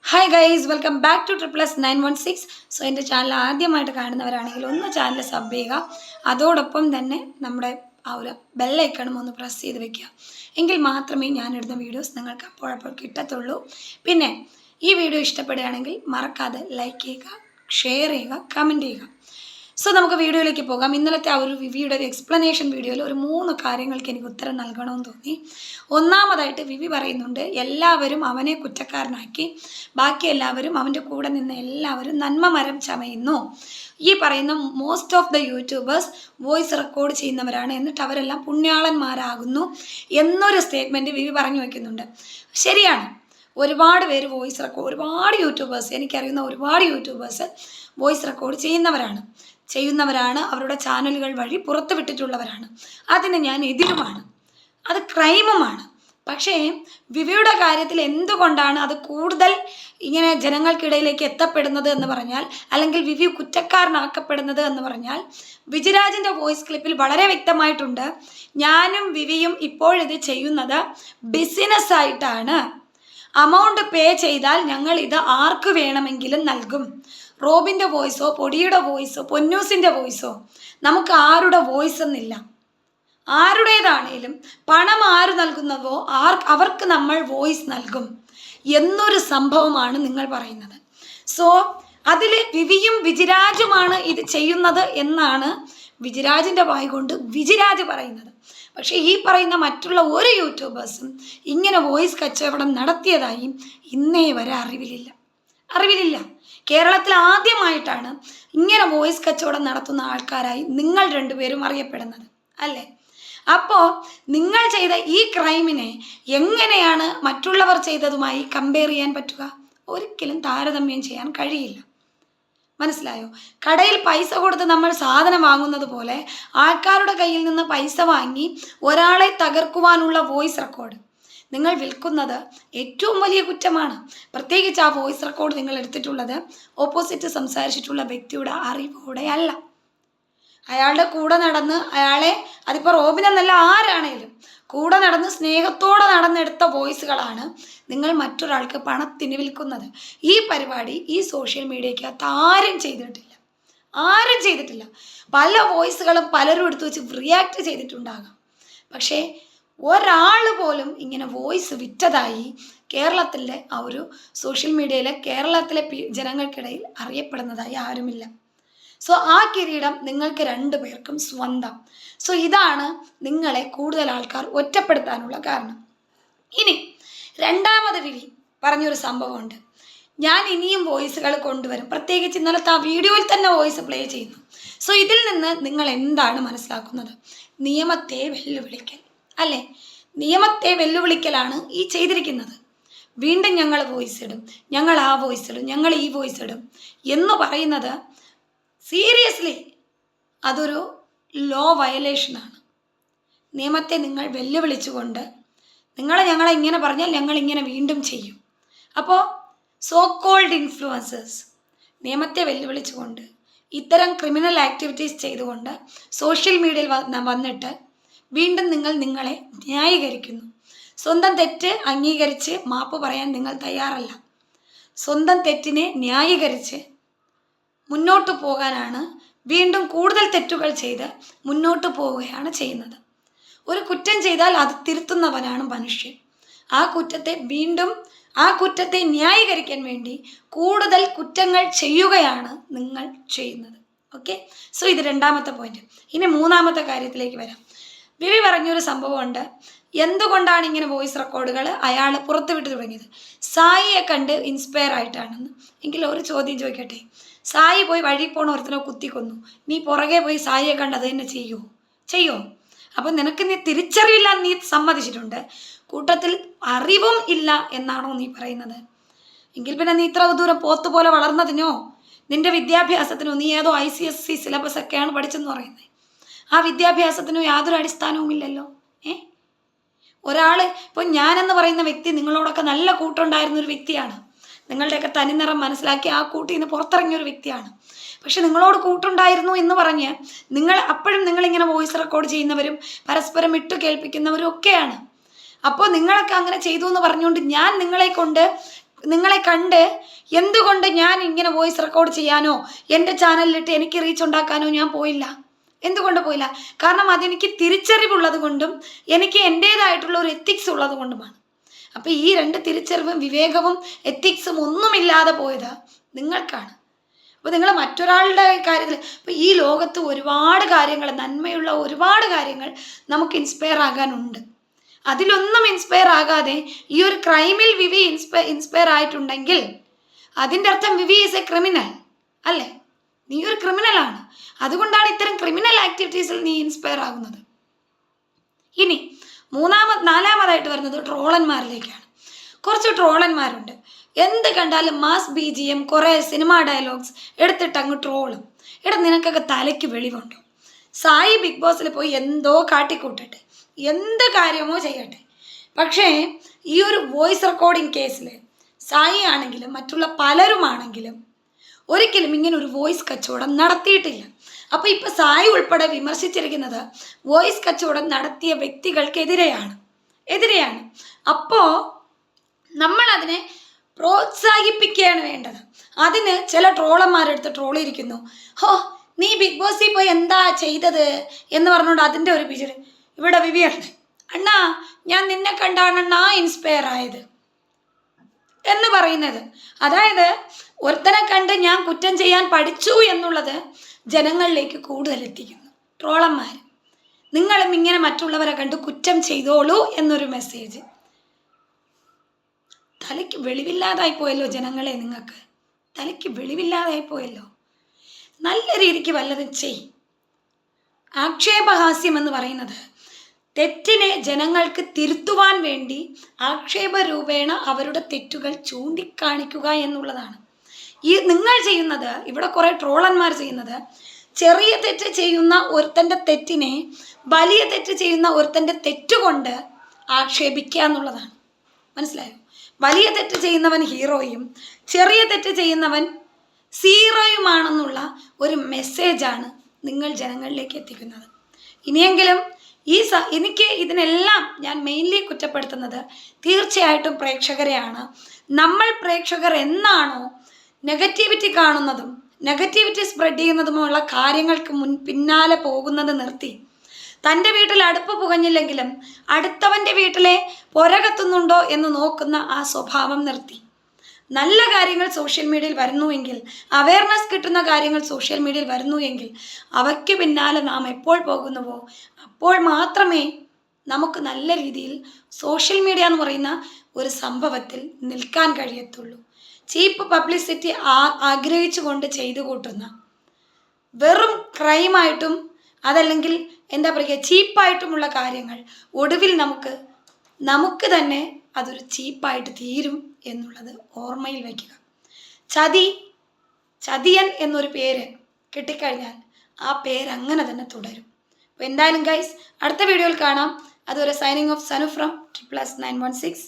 Hi guys, welcome back to +916. So എൻ്റെ channel ആദ്യമായിട്ട് കാണുന്നവരാണെങ്കിൽ ഒന്ന് ചാനൽ സബ് ചെയ്യുക. അതോടൊപ്പം തന്നെ നമ്മുടെ ആ ഒരു ബെല്ലൈക്കണും ഒന്ന് പ്രസ് ചെയ്ത് വെക്കുക. എങ്കിൽ മാത്രമേ ഞാനിടുന്ന വീഡിയോസ് നിങ്ങൾക്ക് അപ്പോഴപ്പോൾ കിട്ടത്തുള്ളൂ. പിന്നെ ഈ വീഡിയോ ഇഷ്ടപ്പെടുകയാണെങ്കിൽ മറക്കാതെ ലൈക്ക് ചെയ്യുക, ഷെയർ ചെയ്യുക, കമൻറ്റ് ചെയ്യുക. സോ നമുക്ക് വീഡിയോയിലേക്ക് പോകാം. ഇന്നലത്തെ ആ ഒരു വിവിയുടെ ഒരു എക്സ്പ്ലനേഷൻ വീഡിയോയിൽ ഒരു 3 കാര്യങ്ങൾക്ക് എനിക്ക് ഉത്തരം നൽകണമെന്ന് തോന്നി. ഒന്നാമതായിട്ട് വിവി പറയുന്നുണ്ട്, എല്ലാവരും അവനെ കുറ്റക്കാരനാക്കി, ബാക്കി എല്ലാവരും അവൻ്റെ കൂടെ നിന്ന് എല്ലാവരും നന്മ മരം ചമയുന്നു. ഈ പറയുന്ന most of the YouTubers voice record ചെയ്യുന്നവരാണ്, എന്നിട്ട് അവരെല്ലാം പുണ്യാളന്മാരാകുന്നു എന്നൊരു സ്റ്റേറ്റ്മെൻറ്റ് വിവി പറഞ്ഞു വയ്ക്കുന്നുണ്ട്. ശരിയാണ്, ഒരുപാട് പേര് വോയിസ് റെക്കോർഡ്, ഒരുപാട് യൂട്യൂബേഴ്സ്, എനിക്കറിയുന്ന ഒരുപാട് യൂട്യൂബേഴ്സ് വോയിസ് റെക്കോർഡ് ചെയ്യുന്നവരാണ്, അവരുടെ ചാനലുകൾ വഴി പുറത്തു വിട്ടിട്ടുള്ളവരാണ്. അതിന് ഞാൻ എതിരുമാണ്, അത് ക്രൈമുമാണ്. പക്ഷേ വിവിയുടെ കാര്യത്തിൽ എന്തുകൊണ്ടാണ് അത് കൂടുതൽ ഇങ്ങനെ ജനങ്ങൾക്കിടയിലേക്ക് എത്തപ്പെടുന്നത് എന്ന് പറഞ്ഞാൽ, അല്ലെങ്കിൽ വിവി കുറ്റക്കാരനാക്കപ്പെടുന്നത് എന്ന് പറഞ്ഞാൽ, വിജിരാജിൻ്റെ വോയിസ് ക്ലിപ്പിൽ വളരെ വ്യക്തമായിട്ടുണ്ട്, ഞാനും വിവിയും ഇപ്പോഴിത് ചെയ്യുന്നത് ബിസിനസ്സായിട്ടാണ്. അമൗണ്ട് പേ ചെയ്താൽ ഞങ്ങൾ ഇത് ആർക്ക് വേണമെങ്കിലും നൽകും. റോബിൻ്റെ വോയിസോ, പൊടിയുടെ വോയിസോ, പൊന്നൂസിൻ്റെ വോയിസോ, നമുക്ക് ആരുടെ വോയിസ് എന്നില്ല. ആരുടേതാണേലും പണം ആര് നൽകുന്നവോ അവർക്ക് നമ്മൾ വോയിസ് നൽകും എന്നൊരു സംഭവമാണ് നിങ്ങൾ പറയുന്നത്. സോ അതിൽ വിവിയും വിജിരാജുമാണ് ഇത് ചെയ്യുന്നത് എന്നാണ് വിജിരാജിൻ്റെ വായി കൊണ്ട് വിജിരാജ് പറയുന്നത്. പക്ഷേ ഈ പറയുന്ന മറ്റുള്ള ഒരു യൂട്യൂബേഴ്സും ഇങ്ങനെ വോയിസ് കച്ചവടം നടത്തിയതായി ഇന്നേ വരെ അറിവിലില്ല. കേരളത്തിൽ ആദ്യമായിട്ടാണ് ഇങ്ങനെ വോയിസ് കച്ചവടം നടത്തുന്ന ആൾക്കാരായി നിങ്ങൾ രണ്ടുപേരും അറിയപ്പെടുന്നത്, അല്ലേ? അപ്പോൾ നിങ്ങൾ ചെയ്ത ഈ ക്രൈമിനെ എങ്ങനെയാണ് മറ്റുള്ളവർ ചെയ്തതുമായി കമ്പയർ ചെയ്യാൻ പറ്റുക? ഒരിക്കലും താരതമ്യം ചെയ്യാൻ കഴിയില്ല. മനസ്സിലായോ? കടയിൽ പൈസ കൊടുത്ത് നമ്മൾ സാധനം വാങ്ങുന്നത് പോലെ ആൾക്കാരുടെ കയ്യിൽ നിന്ന് പൈസ വാങ്ങി ഒരാളെ തകർക്കുവാനുള്ള വോയിസ് റെക്കോർഡ് നിങ്ങൾ വിൽക്കുന്നത് ഏറ്റവും വലിയ കുറ്റമാണ്. പ്രത്യേകിച്ച് ആ വോയിസ് റെക്കോർഡ് നിങ്ങൾ എടുത്തിട്ടുള്ളത് ഓപ്പോസിറ്റ് സംസാരിച്ചിട്ടുള്ള വ്യക്തിയുടെ അറിവോടെ അല്ല. അയാളുടെ കൂടെ നടന്ന് അയാളെ, അതിപ്പോൾ റോബിനെന്നല്ല ആരാണേലും, കൂടെ നടന്ന് സ്നേഹത്തോടെ നടന്നെടുത്ത വോയിസുകളാണ് നിങ്ങൾ മറ്റൊരാൾക്ക് പണത്തിന് വിൽക്കുന്നത്. ഈ പരിപാടി ഈ സോഷ്യൽ മീഡിയയ്ക്കകത്ത് ആരും ചെയ്തിട്ടില്ല. പല വോയിസുകളും പലരും എടുത്തു വെച്ച് റിയാക്ട് ചെയ്തിട്ടുണ്ടാകാം. പക്ഷേ ഒരാൾ പോലും ഇങ്ങനെ വോയിസ് വിറ്റതായി കേരളത്തിലെ ആ ഒരു സോഷ്യൽ മീഡിയയിലെ കേരളത്തിലെ ജനങ്ങൾക്കിടയിൽ അറിയപ്പെടുന്നതായി ആരുമില്ല. സോ ആ കിരീടം നിങ്ങൾക്ക് 2 പേർക്കും സ്വന്തം. സോ ഇതാണ് നിങ്ങളെ കൂടുതൽ ആൾക്കാർ ഒറ്റപ്പെടുത്താനുള്ള കാരണം. ഇനി രണ്ടാമത് വിവി പറഞ്ഞൊരു സംഭവമുണ്ട്, ഞാൻ ഇനിയും വോയിസുകൾ കൊണ്ടുവരും. പ്രത്യേകിച്ച് ഇന്നലത്തെ ആ വീഡിയോയിൽ തന്നെ വോയിസ് പ്ലേ ചെയ്യുന്നു. സോ ഇതിൽ നിന്ന് നിങ്ങൾ എന്താണ് മനസ്സിലാക്കുന്നത്? നിയമത്തെ വെല്ലുവിളിക്കൽ, അല്ലേ? നിയമത്തെ വെല്ലുവിളിക്കലാണ് ഈ ചെയ്തിരിക്കുന്നത്. വീണ്ടും ഞങ്ങൾ വോയിസ് ഇടും, ഞങ്ങൾ ആ വോയിസ് ഇടും, ഞങ്ങൾ ഈ വോയിസ് ഇടും എന്ന് പറയുന്നത് സീരിയസ്ലി അതൊരു ലോ വയലേഷനാണ്. നിയമത്തെ നിങ്ങൾ വെല്ലുവിളിച്ചുകൊണ്ട് ഞങ്ങളെ ഇങ്ങനെ പറഞ്ഞാൽ ഞങ്ങൾ ഇങ്ങനെ വീണ്ടും ചെയ്യും. അപ്പോൾ സോ കോൾഡ് ഇൻഫ്ലുവൻസേഴ്സ് നിയമത്തെ വെല്ലുവിളിച്ചുകൊണ്ട് ഇത്തരം ക്രിമിനൽ ആക്ടിവിറ്റീസ് ചെയ്തുകൊണ്ട് സോഷ്യൽ മീഡിയയിൽ വന്നിട്ട് വീണ്ടും നിങ്ങളെ ന്യായീകരിക്കുന്നു. സ്വന്തം തെറ്റ് അംഗീകരിച്ച് മാപ്പ് പറയാൻ നിങ്ങൾ തയ്യാറല്ല. സ്വന്തം തെറ്റിനെ ന്യായീകരിച്ച് മുന്നോട്ട് പോകാനാണ്, വീണ്ടും കൂടുതൽ തെറ്റുകൾ ചെയ്ത് മുന്നോട്ട് പോവുകയാണ് ചെയ്യുന്നത്. ഒരു കുറ്റം ചെയ്താൽ അത് തിരുത്തുന്നവനാണ് മനുഷ്യൻ. ആ കുറ്റത്തെ ന്യായീകരിക്കാൻ വേണ്ടി കൂടുതൽ കുറ്റങ്ങൾ ചെയ്യുകയാണ് നിങ്ങൾ ചെയ്യുന്നത്. ഓക്കെ, സോ ഇത് രണ്ടാമത്തെ പോയിന്റ്. ഇനി മൂന്നാമത്തെ കാര്യത്തിലേക്ക് വരാം. വിവി പറഞ്ഞൊരു സംഭവമുണ്ട്, എന്തുകൊണ്ടാണ് ഇങ്ങനെ വോയിസ് റെക്കോർഡുകൾ അയാൾ പുറത്തുവിട്ട് തുടങ്ങിയത്? സായിയെ കണ്ട് ഇൻസ്പയർ ആയിട്ടാണെന്ന്. എങ്കിൽ ഒരു ചോദ്യം ചോദിക്കട്ടെ, സായി പോയി വഴി പോണ ഒരുത്തനെ കുത്തിക്കൊന്നു, നീ പുറകെ പോയി സായിയെ കണ്ട് അത് തന്നെ ചെയ്യോ? അപ്പം നിനക്ക് നീ തിരിച്ചറിയില്ല, നീ സമ്മതിച്ചിട്ടുണ്ട്, കൂട്ടത്തിൽ അറിവും ഇല്ല എന്നാണോ നീ പറയുന്നത്? എങ്കിൽ പിന്നെ നീ ഇത്ര ദൂരം പോത്തുപോലെ വളർന്നതിനോ നിന്റെ വിദ്യാഭ്യാസത്തിനോ, നീ ഏതോ ICSE സിലബസ് ഒക്കെയാണ് പഠിച്ചെന്ന് പറയുന്നത്, ആ വിദ്യാഭ്യാസത്തിനോ യാതൊരു അടിസ്ഥാനവും ഇല്ലല്ലോ. ഒരാൾ, ഇപ്പോൾ ഞാനെന്ന് പറയുന്ന വ്യക്തി നിങ്ങളോടൊക്കെ നല്ല കൂട്ടുണ്ടായിരുന്നൊരു വ്യക്തിയാണ്, നിങ്ങളുടെയൊക്കെ തനിനിറം മനസ്സിലാക്കി ആ കൂട്ടിൽ നിന്ന് പുറത്തിറങ്ങിയൊരു വ്യക്തിയാണ്. പക്ഷെ നിങ്ങളോട് കൂട്ടുണ്ടായിരുന്നു എന്ന് പറഞ്ഞ് അപ്പോഴും നിങ്ങളിങ്ങനെ വോയിസ് റെക്കോർഡ് ചെയ്യുന്നവരും പരസ്പരം ഇട്ട് കേൾപ്പിക്കുന്നവരും ഒക്കെയാണ്. അപ്പോൾ നിങ്ങളൊക്കെ അങ്ങനെ ചെയ്തു എന്ന് പറഞ്ഞുകൊണ്ട് ഞാൻ നിങ്ങളെ കൊണ്ട് നിങ്ങളെ കണ്ട് എന്തുകൊണ്ട് ഞാൻ ഇങ്ങനെ വോയിസ് റെക്കോർഡ് ചെയ്യാനോ എൻ്റെ ചാനലിലിട്ട് എനിക്ക് റീച്ച് ഉണ്ടാക്കാനോ ഞാൻ പോയില്ല. എന്തുകൊണ്ട് പോയില്ല? കാരണം അതെനിക്ക് തിരിച്ചറിവുള്ളത് കൊണ്ടും എനിക്ക് എൻ്റേതായിട്ടുള്ള ഒരു എത്തിക്സ് ഉള്ളത് കൊണ്ടുമാണ്. അപ്പോൾ ഈ 2 തിരിച്ചറിവും വിവേകവും എത്തിക്സും ഒന്നുമില്ലാതെ പോയത് നിങ്ങൾക്കാണ്. അപ്പോൾ നിങ്ങൾ മറ്റൊരാളുടെ കാര്യത്തിൽ, ഇപ്പോൾ ഈ ലോകത്ത് ഒരുപാട് കാര്യങ്ങൾ, നന്മയുള്ള ഒരുപാട് കാര്യങ്ങൾ നമുക്ക് ഇൻസ്പയർ ആകാനുണ്ട്. അതിലൊന്നും ഇൻസ്പയർ ആകാതെ ഈ ഒരു ക്രൈമിൽ വിവി ഇൻസ്പയർ ആയിട്ടുണ്ടെങ്കിൽ അതിൻ്റെ അർത്ഥം വിവി ഈസ് എ ക്രിമിനൽ അല്ലേ? നീ ഒരു ക്രിമിനലാണ്. അതുകൊണ്ടാണ് ഇത്തരം ക്രിമിനൽ ആക്ടിവിറ്റീസിൽ നീ ഇൻസ്പയർ ആകുന്നത്. ഇനി നാലാമതായിട്ട് വരുന്നത് ട്രോളന്മാരിലേക്കാണ്. കുറച്ച് ട്രോളന്മാരുണ്ട്. എന്ത് കണ്ടാലും മാസ് BGM, കുറേ സിനിമ ഡയലോഗ്സ് എടുത്തിട്ട് അങ്ങ് ട്രോളും. നിനക്കൊക്കെ തലയ്ക്ക് വെളിവുണ്ടോ? സായി ബിഗ് ബോസിൽ പോയി എന്തോ കാട്ടിക്കൂട്ടട്ടെ, എന്ത് കാര്യമോ ചെയ്യട്ടെ. പക്ഷേ ഈ ഒരു വോയിസ് റെക്കോർഡിംഗ് കേസിൽ സായി ആണെങ്കിലും മറ്റുള്ള പലരുമാണെങ്കിലും ഒരിക്കലും ഇങ്ങനെ ഒരു വോയിസ് കച്ചവടം നടത്തിയിട്ടില്ല. അപ്പോൾ ഇപ്പോൾ സായി ഉൾപ്പെടെ വിമർശിച്ചിരിക്കുന്നത് വോയിസ് കച്ചവടം നടത്തിയ വ്യക്തികൾക്കെതിരെയാണ്. അപ്പോൾ നമ്മളതിനെ പ്രോത്സാഹിപ്പിക്കുകയാണ് വേണ്ടത്. അതിന് ചില ട്രോളന്മാരെടുത്ത് ട്രോളിയിരിക്കുന്നു. നീ ബിഗ് ബോസിൽ പോയി എന്താ ചെയ്തത് എന്ന് പറഞ്ഞുകൊണ്ട് അതിൻ്റെ ഒരു പിക്ചർ ഇവിടെ വിവിയുണ്ട്. അണ്ണാ, ഞാൻ നിന്നെ കണ്ടാണ് അണ്ണാ ഇൻസ്പയർ ആയത് എന്ന് പറയുന്നത്. അതായത് ഒരുത്തനെ കണ്ട് ഞാൻ കുറ്റം ചെയ്യാൻ പഠിച്ചു എന്നുള്ളത് ജനങ്ങളിലേക്ക് കൂടുതൽ എത്തിക്കുന്നു ട്രോളന്മാർ. നിങ്ങളും ഇങ്ങനെ മറ്റുള്ളവരെ കണ്ട് കുറ്റം ചെയ്തോളൂ എന്നൊരു മെസ്സേജ്. തലയ്ക്ക് വെളിവില്ലാതായി പോയല്ലോ ജനങ്ങളെ, നിങ്ങൾക്ക് തലയ്ക്ക് വെളിവില്ലാതായി പോയല്ലോ. നല്ല രീതിക്ക് വല്ലതും ചെയ്. ആക്ഷേപഹാസ്യം എന്ന് പറയുന്നത് തെറ്റിനെ ജനങ്ങൾക്ക് തിരുത്തുവാൻ വേണ്ടി ആക്ഷേപരൂപേണ അവരുടെ തെറ്റുകൾ ചൂണ്ടിക്കാണിക്കുക എന്നുള്ളതാണ്. ഈ നിങ്ങൾ ചെയ്യുന്നത്, ഇവിടെ കുറേ ട്രോളന്മാർ ചെയ്യുന്നത്, ചെറിയ തെറ്റ് ചെയ്യുന്ന ഒരുത്തൻ്റെ തെറ്റിനെ വലിയ തെറ്റ് ചെയ്യുന്ന ഒരുത്തൻ്റെ തെറ്റുകൊണ്ട് ആക്ഷേപിക്കുക എന്നുള്ളതാണ്. മനസ്സിലായോ? വലിയ തെറ്റ് ചെയ്യുന്നവൻ ഹീറോയും ചെറിയ തെറ്റ് ചെയ്യുന്നവൻ സീറോയുമാണെന്നുള്ള ഒരു മെസ്സേജാണ് നിങ്ങൾ ജനങ്ങളിലേക്ക് എത്തിക്കുന്നത്. ഇനിയെങ്കിലും എനിക്ക് ഇതിനെല്ലാം ഞാൻ മെയിൻലി കുറ്റപ്പെടുത്തുന്നത് തീർച്ചയായിട്ടും പ്രേക്ഷകരെയാണ്. നമ്മൾ പ്രേക്ഷകർ എന്നാണോ നെഗറ്റിവിറ്റി കാണുന്നതും നെഗറ്റിവിറ്റി സ്പ്രെഡ് ചെയ്യുന്നതുമുള്ള കാര്യങ്ങൾക്ക് പിന്നാലെ പോകുന്നത് നിർത്തി, തൻ്റെ വീട്ടിൽ അടുപ്പ് പുകഞ്ഞില്ലെങ്കിലും അടുത്തവൻ്റെ വീട്ടിലെ പുരകത്തുന്നുണ്ടോ എന്ന് നോക്കുന്ന ആ സ്വഭാവം നിർത്തി, നല്ല കാര്യങ്ങൾ സോഷ്യൽ മീഡിയയിൽ വരുന്നുവെങ്കിൽ, അവയർനെസ് കിട്ടുന്ന കാര്യങ്ങൾ സോഷ്യൽ മീഡിയയിൽ വരുന്നുവെങ്കിൽ അവയ്ക്ക് പിന്നാലെ നാം എപ്പോൾ പോകുന്നുവോ അപ്പോൾ മാത്രമേ നമുക്ക് നല്ല രീതിയിൽ സോഷ്യൽ മീഡിയ എന്ന് പറയുന്ന ഒരു സംഭവത്തിൽ നിൽക്കാൻ കഴിയത്തുള്ളൂ. ചീപ്പ് പബ്ലിസിറ്റി ആഗ്രഹിച്ചു കൊണ്ട് ചെയ്തു കൂട്ടുന്ന വെറും ക്രൈമായിട്ടും അതല്ലെങ്കിൽ എന്താ പറയുക ചീപ്പായിട്ടുമുള്ള കാര്യങ്ങൾ ഒടുവിൽ നമുക്ക് തന്നെ അതൊരു ചീപ്പായിട്ട് തീരും എന്നുള്ളത് ഓർമ്മയിൽ വയ്ക്കുക. ചതിയൻ എന്നൊരു പേര് കിട്ടിക്കഴിഞ്ഞാൽ ആ പേര് അങ്ങനെ തന്നെ തുടരും. അപ്പോൾ എന്തായാലും ഗൈസ്, അടുത്ത വീഡിയോയിൽ കാണാം. അതുവരെ സൈനിങ് ഓഫ് സനു ഫ്രം 916.